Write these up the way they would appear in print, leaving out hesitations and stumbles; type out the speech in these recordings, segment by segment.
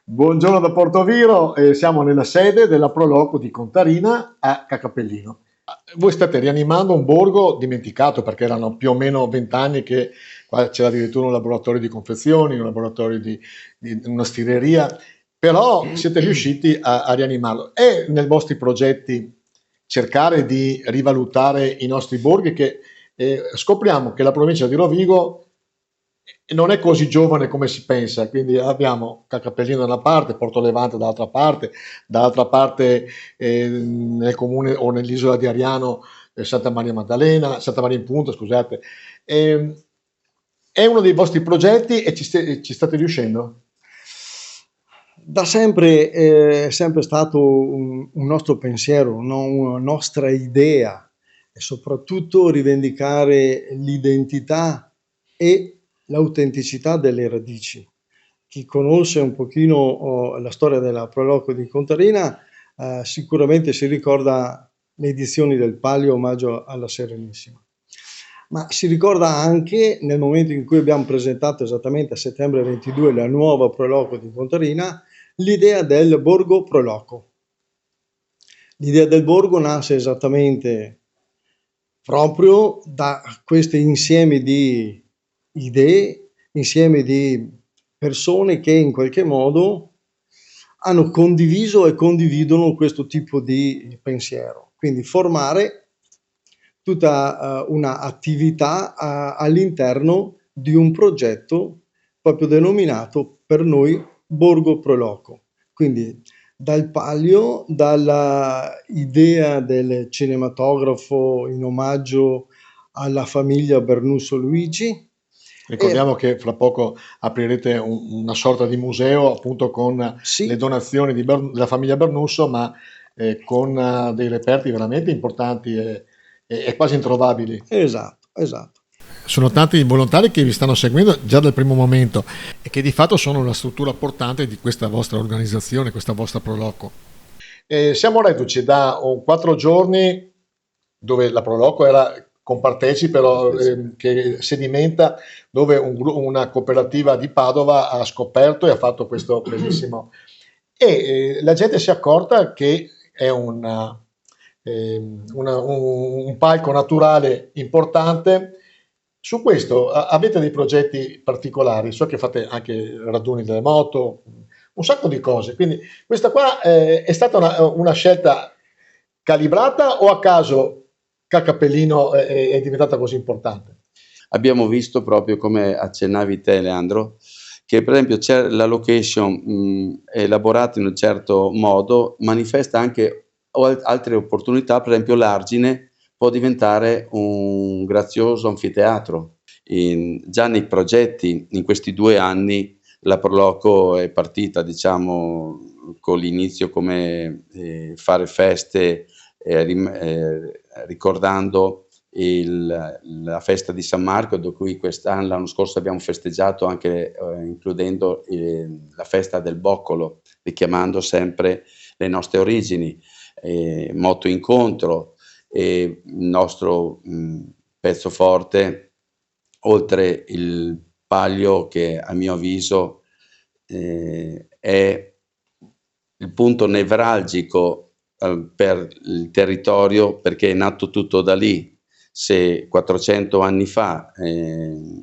Buongiorno da Portoviro, siamo nella sede della Proloco di Contarina a Cacapellino. Voi state rianimando un borgo dimenticato perché erano più o meno 20 anni che qua c'era addirittura un laboratorio di confezioni, un laboratorio di una stireria, però siete riusciti a rianimarlo. È nei vostri progetti cercare di rivalutare i nostri borghi che scopriamo che la provincia di Rovigo non è così giovane come si pensa, quindi abbiamo Cacapellino da una parte, Porto Levante dall'altra parte nel comune o nell'isola di Ariano Santa Maria Maddalena, Santa Maria in Punta, scusate. Eh, è uno dei vostri progetti e ci state riuscendo? Da sempre è sempre stato un nostro pensiero, no? Una nostra idea e soprattutto rivendicare l'identità e l'autenticità delle radici. Chi conosce un pochino la storia della Proloco di Contarina sicuramente si ricorda le edizioni del Palio Omaggio alla Serenissima. Ma si ricorda anche nel momento in cui abbiamo presentato esattamente a settembre 22 la nuova Proloco di Contarina, l'idea del borgo Proloco. L'idea del borgo nasce esattamente proprio da questi insiemi di idee, insieme di persone che in qualche modo hanno condiviso e condividono questo tipo di pensiero. Quindi formare tutta una attività all'interno di un progetto proprio denominato per noi Borgo Proloco. Quindi dal palio, dalla idea del cinematografo in omaggio alla famiglia Bernusso Luigi. Ricordiamo che fra poco aprirete una sorta di museo appunto con le Sì, donazioni della famiglia Bernusso, ma con dei reperti veramente importanti e quasi introvabili. esatto, esatto. Sono tanti i volontari che vi stanno seguendo già dal primo momento e che di fatto sono la struttura portante di questa vostra organizzazione, questa vostra Proloco. Siamo reduci da 4 giorni dove la Proloco era compartecipe, però che sedimenta, dove una cooperativa di Padova ha scoperto e ha fatto questo bellissimo. E la gente si è accorta che è un palco naturale importante. Su questo avete dei progetti particolari? So che fate anche raduni delle moto, un sacco di cose. Quindi questa qua è stata una scelta calibrata o a caso Cappellino è diventata così importante? Abbiamo visto proprio come accennavi te, Leandro, che per esempio la location elaborata in un certo modo manifesta anche altre opportunità, per esempio l'argine può diventare un grazioso anfiteatro. Già nei progetti, in questi 2 anni, la Proloco è partita, diciamo, con l'inizio come fare feste ricordando la festa di San Marco, da cui l'anno scorso abbiamo festeggiato anche includendo la festa del Boccolo, richiamando sempre le nostre origini, moto incontro, e il nostro pezzo forte, oltre il Palio che a mio avviso è il punto nevralgico per il territorio, perché è nato tutto da lì. Se 400 anni fa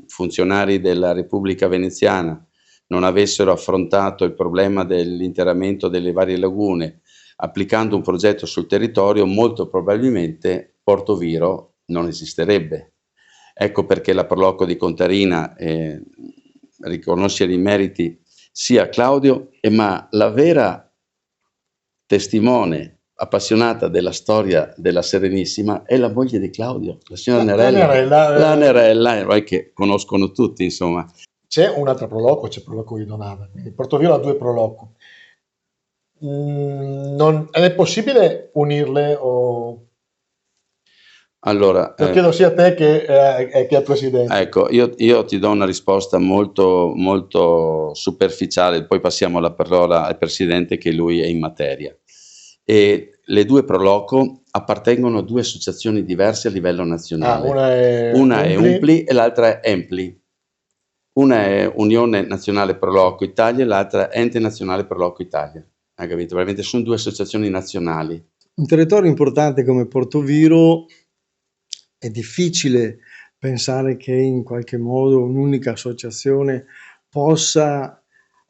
funzionari della Repubblica Veneziana non avessero affrontato il problema dell'interramento delle varie lagune applicando un progetto sul territorio, molto probabilmente Portoviro non esisterebbe. Ecco perché la Proloco di Contarina riconoscere i meriti sia a Claudio, ma la vera testimone appassionata della storia della Serenissima è la moglie di Claudio, la signora Nerella. La Nerella, che conoscono tutti, insomma. C'è un'altra Proloco, c'è Proloco di Donava, quindi Portoviro ha due Proloco. Non, è possibile unirle o... Allora, Lo chiedo sia a te che al Presidente. Ecco, io ti do una risposta molto, molto superficiale, poi passiamo la parola al Presidente che lui è in materia. E le due Proloco appartengono a due associazioni diverse a livello nazionale. Una è Una è Umpli. Umpli e l'altra è Empli. Una è Unione Nazionale Proloco Italia e l'altra Ente Nazionale Proloco Italia. Hai capito? Veramente sono due associazioni nazionali. Un territorio importante come Portoviro è difficile pensare che in qualche modo un'unica associazione possa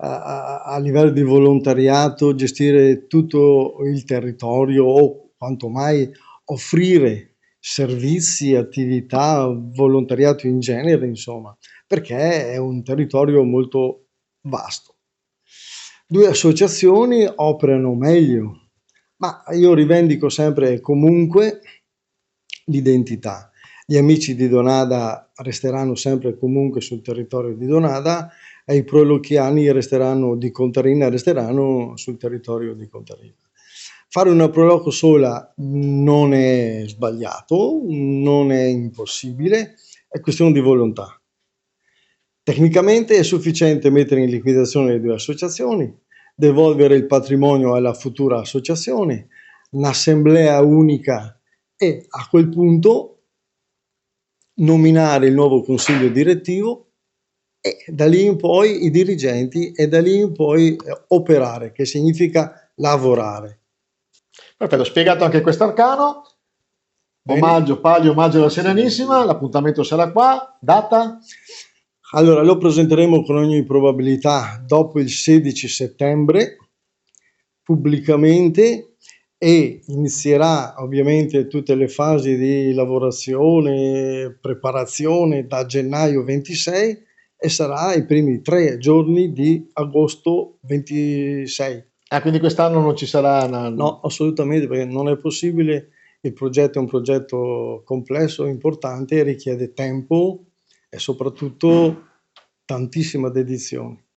a livello di volontariato gestire tutto il territorio o quanto mai offrire servizi, attività, volontariato in genere, insomma, perché è un territorio molto vasto. Due associazioni operano meglio, ma io rivendico sempre e comunque l'identità. Gli amici di Donada resteranno sempre e comunque sul territorio di Donada e i prolochiani resteranno di Contarina, resteranno sul territorio di Contarina. Fare una proloco sola non è sbagliato, non è impossibile, è questione di volontà. Tecnicamente è sufficiente mettere in liquidazione le due associazioni, devolvere il patrimonio alla futura associazione, un'assemblea unica e a quel punto nominare il nuovo consiglio direttivo e da lì in poi i dirigenti e da lì in poi operare, che significa lavorare. Perfetto, spiegato anche questo arcano. Omaggio, palio, omaggio alla Serenissima, l'appuntamento sarà qua, data? Allora, lo presenteremo con ogni probabilità dopo il 16 settembre, pubblicamente, e inizierà ovviamente tutte le fasi di lavorazione, preparazione da gennaio 26 e sarà i primi 3 giorni di agosto 26. Ah, quindi quest'anno non ci sarà una... No, assolutamente, perché non è possibile. Il progetto è un progetto complesso, importante, richiede tempo e soprattutto tantissima dedizione.